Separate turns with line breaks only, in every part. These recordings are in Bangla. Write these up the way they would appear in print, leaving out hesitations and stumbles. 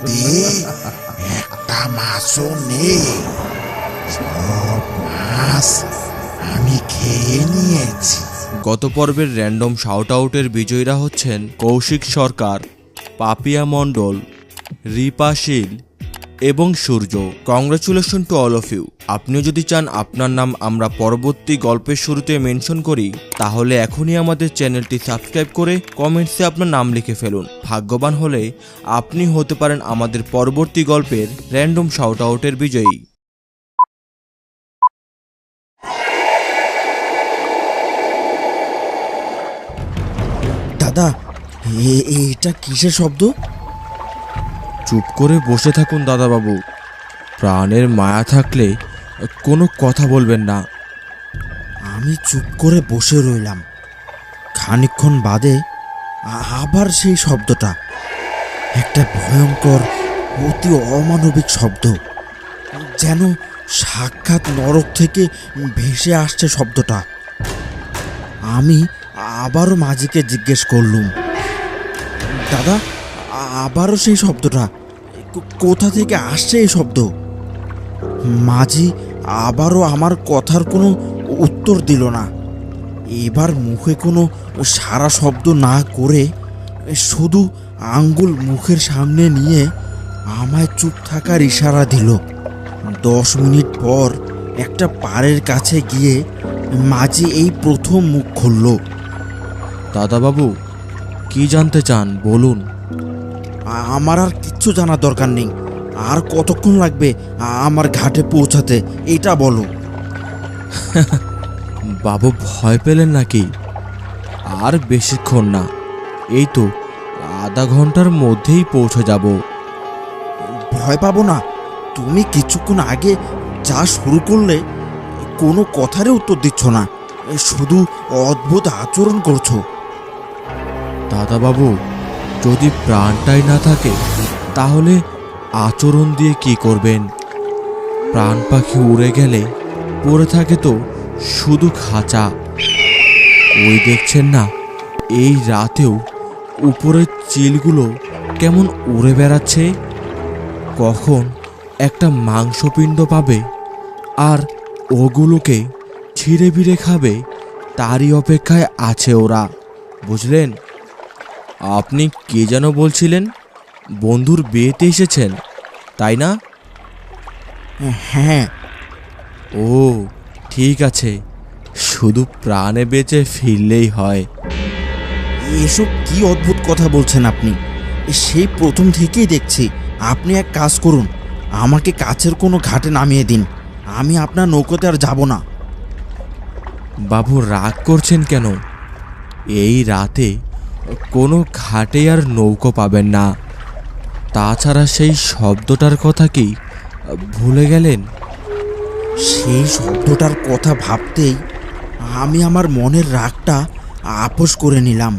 নদীতে একটা মাছও নেই। সব মাছ আমি খেয়ে নিয়েছি।
গত পর্বের র্যান্ডম শাউট আউটের বিজয়ীরা হচ্ছেন কৌশিক সরকার, পাপিয়া মণ্ডল, রিপা শীল এবং Surya. Congratulation to all of you. আপনিও যদি চান আপনার নাম আমরা পরবর্তী গল্পের শুরুতে মেনশন করি, তাহলে এখনই আমাদের চ্যানেলটি সাবস্ক্রাইব করে কমেন্টসে আপনার নাম লিখে ফেলুন। ভাগ্যবান হলে আপনি হতে পারেন আমাদের পরবর্তী গল্পের র্যান্ডম শাউট আউটের বিজয়ী।
দাদা, এটা কিসের শব্দ?
চুপ করে বসে থাকুন দাদাবাবু। প্রাণের মায়া থাকলে কোনো কথা বলবেন না।
আমি চুপ করে বসে রইলাম। খানিকক্ষণ বাদে আবার সেই শব্দটা, একটা ভয়ঙ্কর অতি অমানবিক শব্দ, যেন সাক্ষাৎ নরক থেকে ভেসে আসছে শব্দটা। আমি আবারও মাঝিকে জিজ্ঞেস করলুম, দাদা, আবারও সেই শব্দটা, কোথা থেকে আসছে এই শব্দ? মাঝি আবারও আমার কথার কোনো উত্তর দিল না। এবার মুখে কোনো সারা শব্দ না করে শুধু আঙ্গুল মুখের সামনে নিয়ে আমায় চুপ থাকার ইশারা দিল। 10 মিনিট পর একটা পাড়ের কাছে গিয়ে মাঝি এই প্রথম মুখ খুলল।
দাদাবাবু, কি জানতে চান বলুন।
আমার আর কিচ্ছু জানার দরকার নেই। আর কতক্ষণ লাগবে আমার ঘাটে পৌঁছাতে, এটা বলো।
বাবু, ভয় পেলেন নাকি? আর বেশিক্ষণ না, এই তো আধা ঘন্টার মধ্যেই পৌঁছে যাব।
ভয় পাবো না। তুমি কিছুক্ষণ আগে যা শুরু করলে, কোনো কথারই উত্তর দিচ্ছ না, শুধু অদ্ভুত আচরণ করছো।
দাদাবাবু, যদি প্রাণটাই না থাকে তাহলে আচরণ দিয়ে কি করবেন? প্রাণ পাখি উড়ে গেলে পড়ে থাকে তো শুধু খাঁচা। ওই দেখছেন না, এই রাতেও উপরের চিলগুলো কেমন উড়ে বেড়াচ্ছে। কখন একটা মাংসপিণ্ড পাবে আর ওগুলোকে ছিঁড়ে বিড়ে খাবে, তারই অপেক্ষায় আছে ওরা। বুঝলেন? আপনি কে যেন বলছিলেন বন্ধুর বিয়েতে এসেছেন, তাই না?
হ্যাঁ।
ও ঠিক আছে, শুধু প্রাণে বেঁচে ফিরলেই হয়।
এসব কি অদ্ভুত কথা বলছেন আপনি? সেই প্রথম থেকেই দেখছি। আপনি এক কাজ করুন, আমাকে কাছের কোনো ঘাটে নামিয়ে দিন। আমি আপনার নৌকোতে আর যাব না।
বাবু, রাগ করছেন কেন? এই রাতে কোনো ঘাটে আর নৌকো পাবেন না। তাছাড়া সেই শব্দটার কথা কি ভুলে গেলেন?
সেই শব্দটার কথা ভাবতেই আমি আমার মনের রাগটা আপোস করে নিলাম।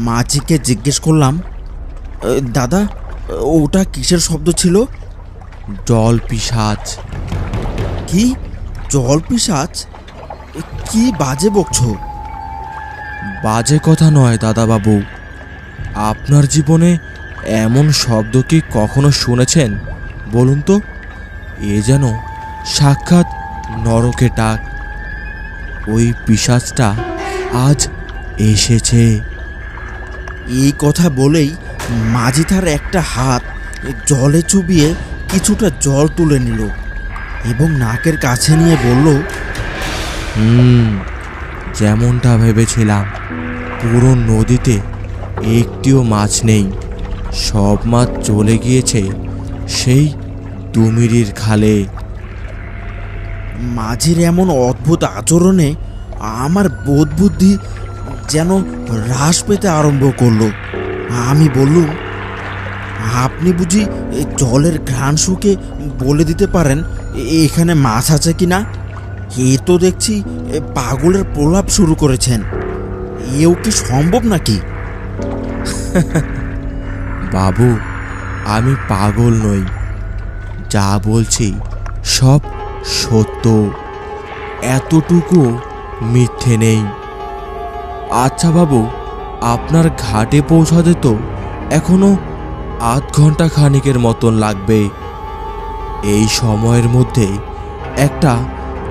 মাঝিকে জিজ্ঞেস করলাম, দাদা, ওটা কিসের শব্দ ছিল?
জল পিশাচ।
কি? জল পিশাচ? কি বাজে বকছো?
বাজে কথা নয় দাদাবাবু। আপনার জীবনে এমন শব্দ কি কখনো শুনেছেন বলুন তো? এ যেন সাক্ষাৎ নরকে ডাক। ওই পিশাচটা আজ এসেছে।
এই কথা বলেই মাঝি তার একটা হাত জলে চুবিয়ে কিছুটা জল তুলে নিল এবং নাকের কাছে নিয়ে বলল,
যেমনটা ভেবেছিলাম। পুরো নদীতে একটিও মাছ নেই। সব মাছ চলে গিয়েছে সেই ডুমিরির খালে।
মাঝির এমন অদ্ভুত আচরণে আমার বোধ বুদ্ধি যেন হ্রাস পেতে আরম্ভ করলো। আমি বললুম, আপনি বুঝি জলের ঘ্রাণ শুকে বলে দিতে পারেন এখানে মাছ আছে কি না? এ তো দেখছি পাগলের প্রলাপ শুরু করেছেন। এও কি সম্ভব নাকি?
বাবু, আমি পাগল নই। যা বলছি সব সত্য, এতটুকু মিথ্যে নেই। আচ্ছা বাবু, আপনার ঘাটে পৌঁছাতে তো এখনো আধ ঘন্টা খানিকের মতন লাগবে। এই সময়ের মধ্যে একটা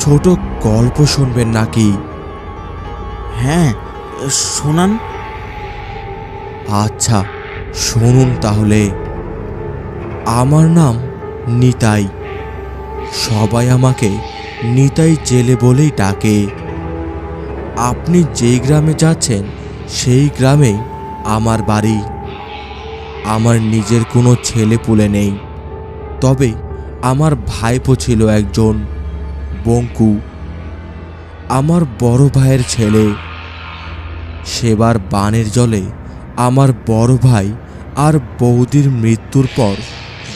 ছোট গল্প শুনবেন নাকি?
হ্যাঁ, শোনান।
আচ্ছা, শুনুন তাহলে। আমার নাম নিতাই। সবাই আমাকে নিতাই জেলে বলেই ডাকে। আপনি যেই গ্রামে যাচ্ছেন সেই গ্রামেই আমার বাড়ি। আমার নিজের কোনো ছেলে পুলে নেই, তবে আমার ভাইপো ছিল একজন, বঙ্কু, আমার বড় ভাইয়ের ছেলে। সেবার বানের জলে আমার বড় ভাই আর বৌদির মৃত্যুর পর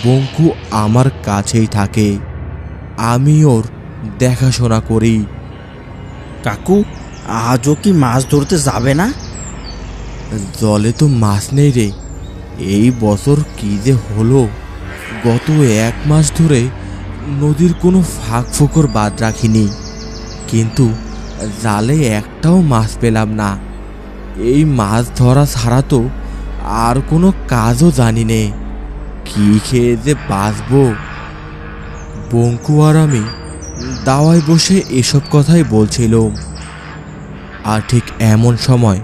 বঙ্কু আমার কাছেই থাকে। আমি ওর দেখাশোনা করি।
কাকু, আজও কি মাছ ধরতে যাবে না?
জলে তো মাছ নেই রে। এই বছর কি যে হলো, গত 1 মাস ধরে নদীর কোনো ফাঁক ফোকর বাদ রাখিনি, কিন্তু জালে একটাও মাছ পেলাম না। এই মাছ ধরা ছাড়া তো আর কোনো কাজও জানি নে। কি খেয়ে যে বাঁচবো। বঙ্কু আর আমি দাওয়ায় বসে এসব কথাই বলছিলাম, আর ঠিক এমন সময়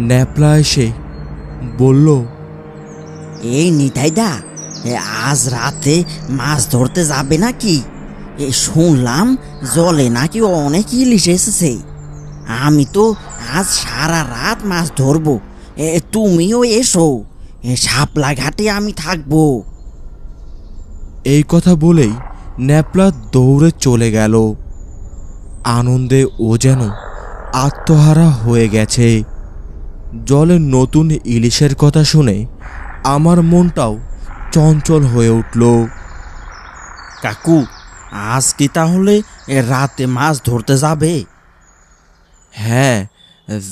ন্যাপলা এসে বলল,
এই নিতাইদা, আজ রাতে মাছ ধরতে যাবে নাকি? শুনলাম জলে নাকি অনেক ইলিশ এসেছে। আমি তো আজ সারা রাত মাছ ধরবো, তুমিও এসো। শাপলা ঘাটে আমি থাকবো।
এই কথা বলেই ন্যাপলা দৌড়ে চলে গেল। আনন্দে ও যেন আত্মহারা হয়ে গেছে। জলে নতুন ইলিশের কথা শুনে আমার মনটাও চঞ্চল হয়ে উঠল।
কাকু, আজ কি তাহলে রাতে মাছ ধরতে যাবে?
হ্যাঁ,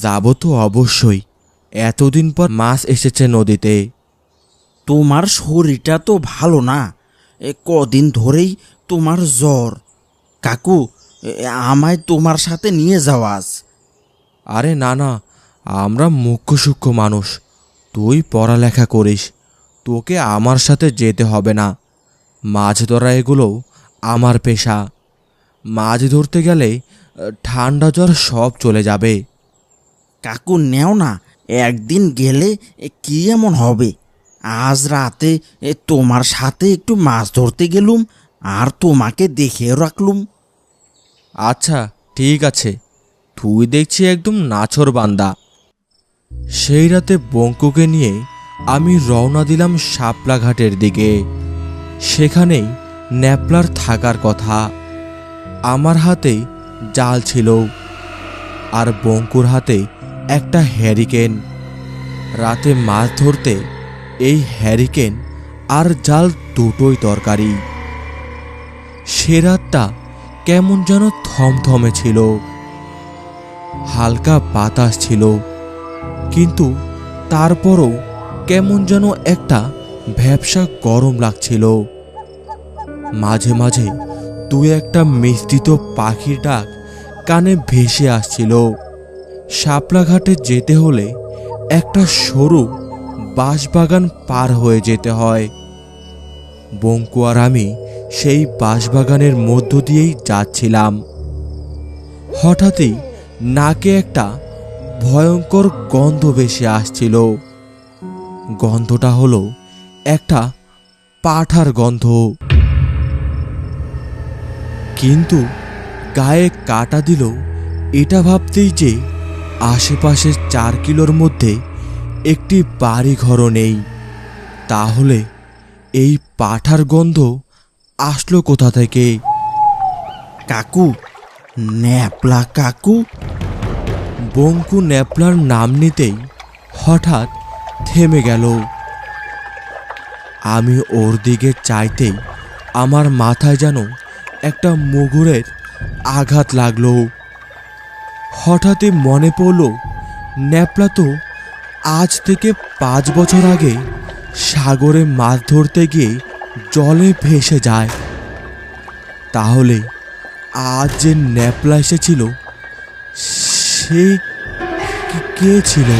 যাব তো অবশ্যই। এতদিন পর মাছ এসেছে নদীতে।
তোমার শরীরটা তো ভালো না, কদিন ধরেই তোমার জ্বর। কাকু, আমায় তোমার সাথে নিয়ে যাও আজ।
আরে না না, আমরা মুখ্য সূক্ষ্ম মানুষ। তুই পড়ালেখা করিস, তোকে আমার সাথে যেতে হবে না। মাছ ধরা এগুলো আমার পেশা। মাছ ধরতে গেলে ঠান্ডা জ্বর সব চলে যাবে।
কাকু, নেও না, একদিন গেলে কি এমন হবে? আজ রাতে তোমার সাথে একটু মাছ ধরতে গেলুম, আর তোমাকে দেখেও রাখলুম।
আচ্ছা ঠিক আছে, তুই দেখছি একদম নাছর বান্দা। সেই রাতে বঙ্কুকে নিয়ে আমি রওনা দিলাম শাপলা ঘাটের দিকে। সেখানেই ন্যাপলার থাকার কথা। আমার হাতে জাল ছিল, আর বঙ্কুর হাতে একটা হ্যারিকেন। রাতে মাছ ধরতে এই হ্যারিকেন আর জাল দুটোই দরকারি। সে রাতটা কেমন যেন থমথমে ছিল। হালকা বাতাস ছিল, কিন্তু তারপরও কেমন যেন একটা ভ্যাপসা গরম লাগছিল। মাঝে মাঝে দুই একটা মিশ্রিত পাখির ডাক কানে ভেসে আসছিল। শাপলা ঘাটে যেতে হলে একটা সরু বাঁশবাগান পার হয়ে যেতে হয়। বঙ্কু আর আমি সেই বাঁশবাগানের মধ্য দিয়েই যাচ্ছিলাম। হঠাৎই নাকে একটা ভয়ঙ্কর গন্ধ ভেসে আসছিল। গন্ধটা হলো একটা পাঁঠার গন্ধ। কিন্তু গায়ে কাটা দিল এটা ভাবতেই যে আশেপাশে 4 কিলোর মধ্যে একটি বাড়ি ঘরও নেই। তাহলে এই পাঁঠার গন্ধ আসলো কোথা থেকে?
কাকু, ন্যাপলা কাকু।
বঙ্কু ন্যাপলার নাম নিতেই হঠাৎ থেমে গেল। আমি ওর দিকে চাইতেই আমার মাথায় যেন একটা মুগুরের আঘাত লাগলো। হঠাৎই মনে পড়ল, ন্যাপলা তো আজ থেকে 5 বছর আগে সাগরে মাছ ধরতে গিয়ে জলে ভেসে যায়। তাহলে আজ যে ন্যাপলা এসেছিল সে কে ছিল?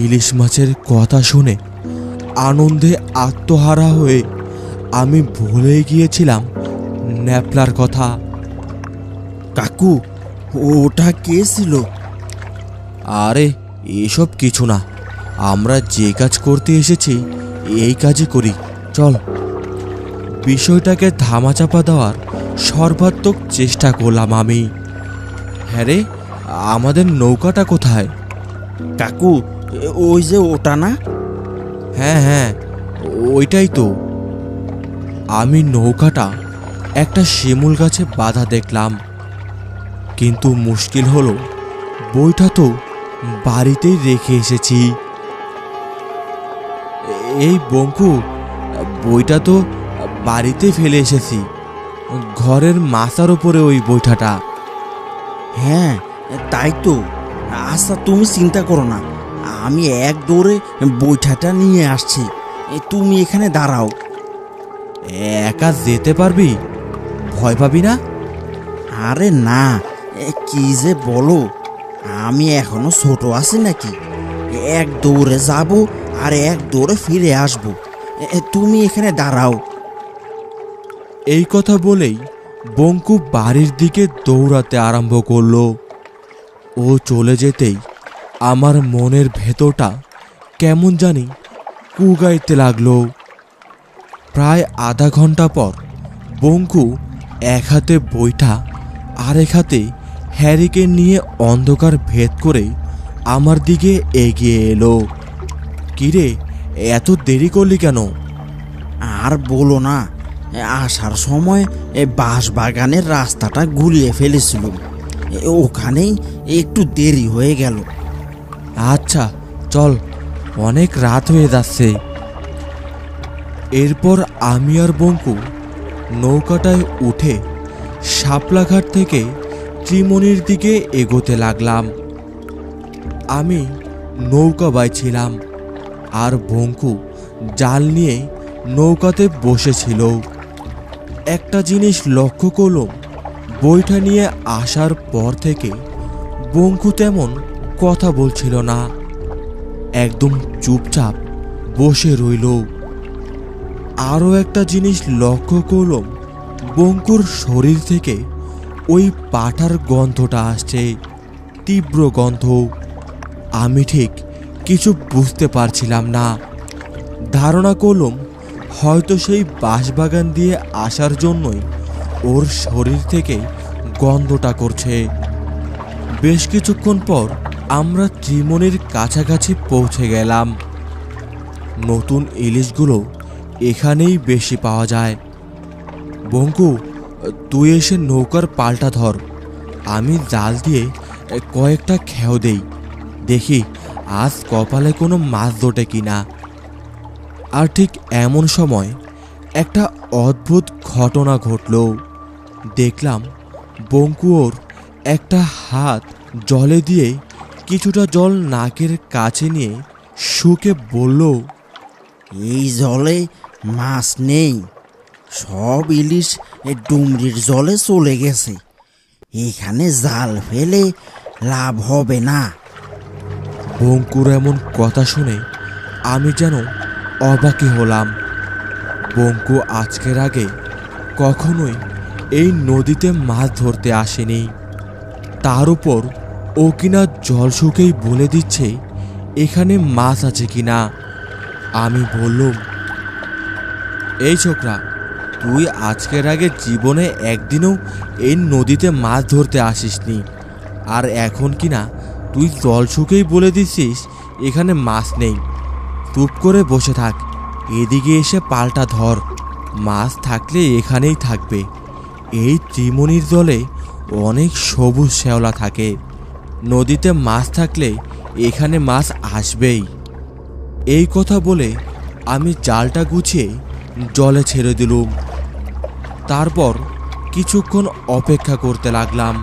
ইলিশ মাছের কথা শুনে আনন্দে আত্মহারা হয়ে আমি ভুলে গিয়েছিলাম ন্যাপলার কথা।
কাকু, ওটা কে ছিল?
আরে এসব কিছু না, আমরা যে কাজ করতে এসেছি এই কাজই করি, চল। বিষয়টাকে ধামাচাপা দেওয়ার সর্বাত্মক চেষ্টা করলাম আমি। হ্যাঁ রে, আমাদের নৌকাটা কোথায়?
কাকু, ওই যে ওটা না?
হ্যাঁ হ্যাঁ, ওইটাই তো। আমি নৌকাটা একটা শিমুল গাছে বাঁধা দেখলাম, কিন্তু মুশকিল হলো বইটা তো বাড়িতেই রেখে এসেছি। এই বঙ্কু, বইটা তো বাড়িতে ফেলে এসেছি, ঘরের মাথার উপরে ওই বইটাটা।
হ্যাঁ, তাই তো। আচ্ছা, তুমি চিন্তা করো না, আমি এক দৌড়ে বৈঠাটা নিয়ে আসছি। তুমি এখানে দাঁড়াও।
একা যেতে পারবি? ভয় পাবি না?
আরে না, কি যে বলো, আমি এখনো ছোট আছি নাকি? এক দৌড়ে যাব আর এক দৌড়ে ফিরে আসব। তুমি এখানে দাঁড়াও।
এই কথা বলেই বঙ্কু বাড়ির দিকে দৌড়াতে আরম্ভ করলো। ও চলে যেতেই আমার মনের ভেতরটা কেমন জানি কুগাইতে লাগলো। প্রায় আধা ঘন্টা পর বঙ্কু এক হাতে বইটা আর এক হাতে হ্যারিকে নিয়ে অন্ধকার ভেদ করে আমার দিকে এগিয়ে এলো। কিরে, এত দেরি করলি কেন?
আর বলো না, আসার সময় বাঁশ বাগানের রাস্তাটা গুলিয়ে ফেলেছিল, ওখানেই একটু দেরি হয়ে গেল।
আচ্ছা চল, অনেক রাত হয়ে যাচ্ছে। এরপর আমি আর বঙ্কু নৌকাটায় উঠে শাপলাঘাট থেকে ত্রিমণির দিকে এগোতে লাগলাম। আমি নৌকা বাইছিলাম আর বঙ্কু জাল নিয়ে নৌকাতে বসেছিল। একটা জিনিস লক্ষ্য করলাম, বইটা নিয়ে আসার পর থেকে বঙ্কু তেমন কথা বলছিল না, একদম চুপচাপ বসে রইল। আরও একটা জিনিস লক্ষ্য করলাম, বঙ্কুর শরীর থেকে ওই পাঠার গন্ধটা আসছে, তীব্র গন্ধ। আমি ঠিক কিছু বুঝতে পারছিলাম না। ধারণা করলাম হয়তো সেই বাঁশবাগান দিয়ে আসার জন্যই ওর শরীর থেকে গন্ধটা করছে। বেশ কিছুক্ষণ পর আমরা ত্রিমণির কাছাকাছি পৌঁছে গেলাম। নতুন ইলিশগুলো এখানেই বেশি পাওয়া যায়। বঙ্কু, তুই এসে নৌকার পাল্টা ধর, আমি জাল দিয়ে কয়েকটা খেও দেই, দেখি আজ কপালে কোনো মাছ ধোটে কিনা। আর ঠিক এমন সময় একটা অদ্ভুত ঘটনা ঘটল। দেখলাম বঙ্কু ওর একটা হাত জলে দিয়ে কিছুটা জল নাকের কাছে নিয়ে শুকে বলল,
এই জলে মাছ নেই, সব ইলিশ ডুমরির জলে চলে গেছে, এখানে জাল ফেলে লাভ হবে না।
বঙ্কুর এমন কথা শুনে আমি যেন অবাকই হলাম। বঙ্কু আজকের আগে কখনোই এই নদীতে মাছ ধরতে আসেনি, তার উপর ও কিনা জল শুকেই বলে দিচ্ছে এখানে মাছ আছে কিনা। আমি বললাম, এই ছোকরা, তুই আজকের আগে জীবনে একদিনও এই নদীতে মাছ ধরতে আসিসনি, আর এখন কিনা তুই জল শুকেই বলে দিচ্ছিস এখানে মাছ নেই। চুপ করে বসে থাক, এদিকে এসে পাল্টা ধর, মাছ থাকলে এখানেই থাকবে। এই ত্রিমণির জলে অনেক সবুজ শ্যাওলা থাকে, নদীতে মাছ থাকলে এখানে মাছ আসবেই। এই কথা বলে আমি জালটা গুছিয়ে জলে ছেড়ে দিলুম। তারপর কিছুক্ষণ অপেক্ষা করতে লাগলাম।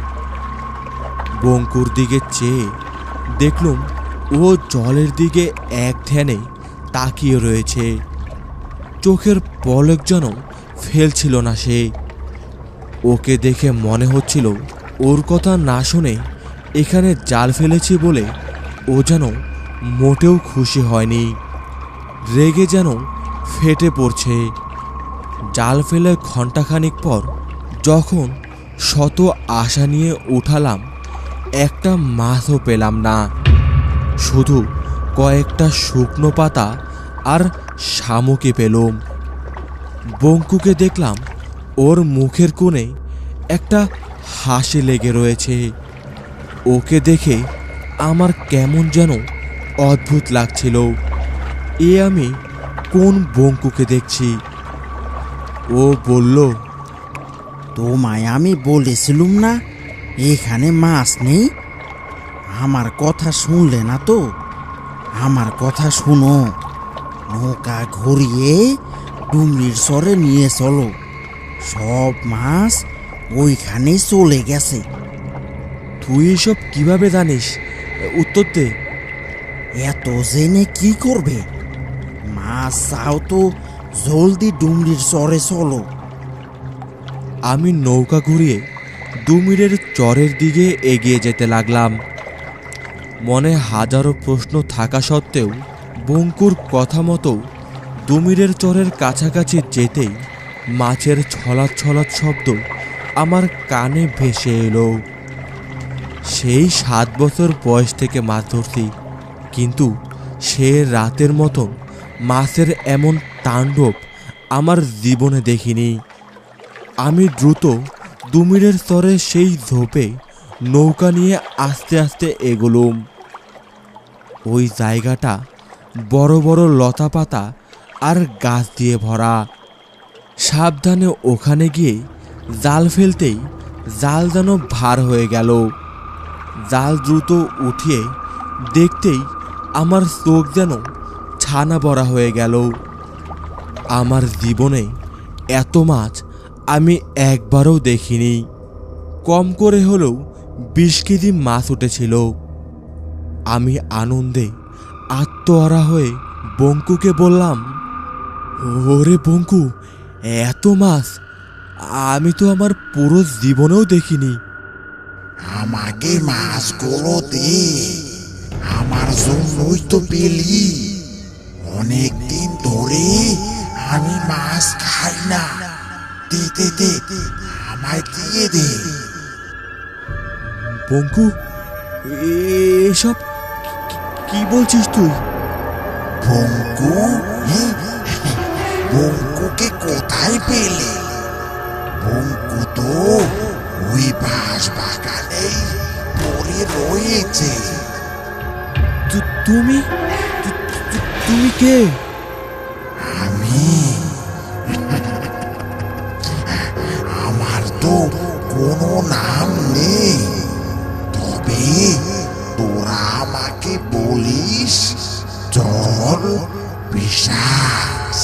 বঙ্কুর দিকে চেয়ে দেখলুম ও জলের দিকে এক ধ্যানে তাকিয়ে রয়েছে, চোখের পলক যেন ফেলছিল না সে। ওকে দেখে মনে হচ্ছিল ওর কথা না শুনে এখানে জাল ফেলেছি বলে ও যেন মোটেও খুশি হয়নি। রেগে যেন ফেটে পড়ছে। জাল ফেলে ঘণ্টাখানিক পর যখন শত আশা নিয়ে উঠালাম, একটা মাছও পেলাম না। শুধু কয়েকটা শুকনো পাতা আর শামুকই পেলাম। বঙ্কুকে দেখলাম, ওর মুখের কোণে একটা হাসি লেগে রয়েছে। ওকে দেখে আমার কেমন যেন অদ্ভুত লাগছিল। এ আমি কোন বঙ্কুকে দেখছি? ও বলল,
তোমায় আমি বলেছিলুম না এখানে মাছ নেই? আমার কথা শুনলে না তো? আমার কথা শুনো, নৌকা ঘুরিয়ে ডুমরির চরে নিয়ে চলো, সব মাছ ওইখানেই চলে গেছে।
তুই এসব কিভাবে জানিস? উত্তর দে।
এত জেনে কি করবে? মাছ চাও তো জলদি ডুমরির চরে চলো।
আমি নৌকা ঘুরিয়ে দুমিরের চরের দিকে এগিয়ে যেতে লাগলাম। মনে হাজারো প্রশ্ন থাকা সত্ত্বেও বঙ্কুর কথা মতো দুমিরের চরের কাছাকাছি যেতেই মাছের ছলাৎ ছলাৎ শব্দ আমার কানে ভেসে এলো। সেই 7 বছর বয়স থেকে মাছ ধরছি, কিন্তু সে রাতের মতন মাছের এমন তাণ্ডব আমার জীবনে দেখিনি। আমি দ্রুত দুমিরের স্তরে সেই ঝোপে নৌকা নিয়ে আস্তে আস্তে এগোলুম। ওই জায়গাটা বড় বড় লতা পাতা আর গাছ দিয়ে ভরা। সাবধানে ওখানে গিয়ে জাল ফেলতেই জাল যেন ভার হয়ে গেল। জাল দ্রুত উঠিয়ে দেখতেই আমার চোখ যেন ছানা বড়া হয়ে গেল। আমার জীবনে এত মাছ আমি একবারও দেখিনি। কম করে হলেও 20 কেজি মাছ উঠেছিল। আমি আনন্দে আত্মহারা হয়ে বঙ্কুকে বললাম, ওরে বঙ্কু, এত মাছ আমি তো আমার পুরো জীবনেও দেখিনি।
আমাকে মাছগুলো দে, আমার জন্যই তো পেলি। অনেক দিন ধরে আমি মাছ খাই না। দে দে দে, আমায় দিয়ে দে।
বঙ্কু, এসব কি বলছিস তুই?
বঙ্কু? বঙ্কুকে কোথায় পেলে? বঙ্কু তো ওই বাঁশ বাগানেই পড়ে রয়েছে।
তুমি তুমি কে?
আমি? আমার তো কোনো নাম নেই, তবে তোরা আমাকে বলিস জল পিশাচ।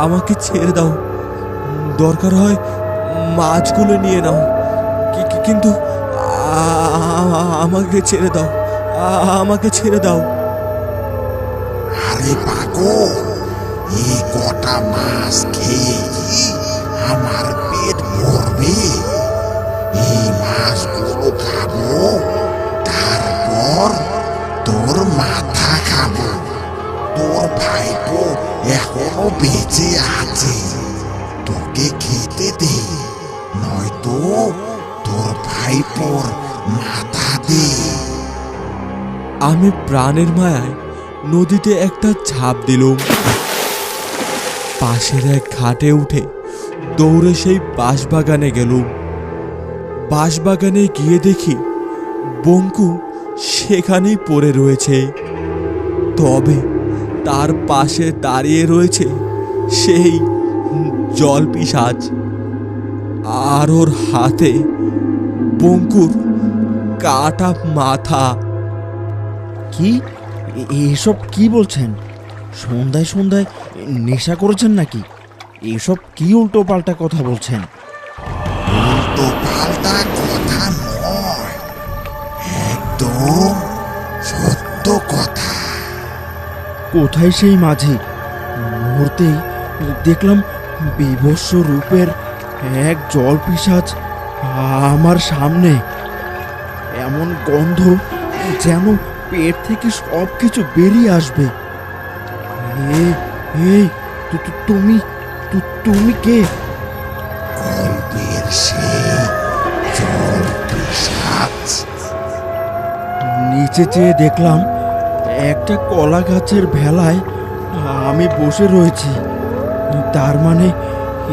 আমাকে ছেড়ে দাও, দরকার হয় মাছগুলো নিয়ে নাও, কিন্তু আমাকে ছেড়ে দাও, আমাকে ছেড়ে দাও।
আরে পাগল, এই কটা মাছ খেয়ে কি আমার পেট ভরবে? এই মাছগুলো খাবো, তারপর তোর মাথা খাবো। তোর ভাইপো এখনো বেঁচে আছে, তোকে খেতে দে, নয়তো তোর ভাইপোর মাথা দে।
আমি প্রাণের মায়ায় নদীতে একটা ঝাঁপ দিলুম। পাশের এক ঘাটে উঠে দৌড়ে সেই বাঁশবাগানে গেলুম। বাঁশবাগানে গিয়ে দেখি বঙ্কু সেখানেই পড়ে রয়েছে, তবে তার পাশে দাঁড়িয়ে রয়েছে সেই জলপিশাচ, আর ওর হাতে বঙ্কুর কাটা মাথা।
কি এসব কি বলছেন? সন্ধ্যায় সন্ধ্যায় নেশা করেছেন নাকি? এসব কি উল্টো পাল্টা কথা বলছেন?
উল্টো পাল্টা কথা নয়, একদম সত্য কথা।
কোথায় সেই মাঝি? মুহূর্তেই দেখলাম বিভৎস রূপের এক জলপিশাচ আমার সামনে। এমন গন্ধ যেন পেট থেকে সব কিছু বেরিয়ে আসবে। এই এই তুমি কে?
গল্পের সেই জল পিশাচ।
নিচে চেয়ে দেখলাম একটা কলা গাছের ভেলায় আমি বসে রয়েছি। তার মানে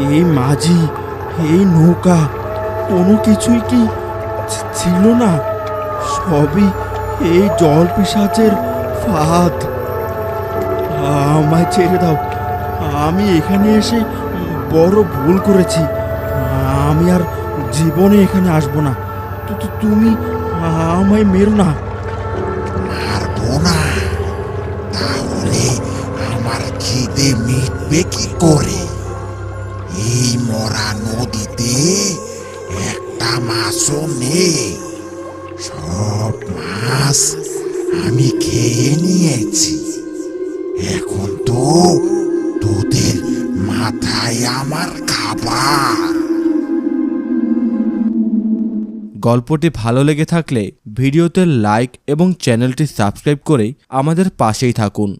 এই মাঝি, এই নৌকা কোনো কিছুই কি ছিল না? সবই এই জল পিশাচের ফাঁদ। আমায় ছেড়ে দাও, আমি এখানে এসে বড় ভুল করেছি। আমি আর জীবনে এখানে আসবো না। তুমি আমায় মেরো না।
মারবো না? তাহলে আমার খিদে মিটবে কি করে? এই মরা নদীতে একটা মাছও নেই। সব মাছ আমি খেয়ে নিয়েছি। এখন তো তোদের মাথায় আমার খাবার।
গল্পটি ভালো লেগে থাকলে ভিডিওতে লাইক এবং চ্যানেলটি সাবস্ক্রাইব করে আমাদের পাশেই থাকুন।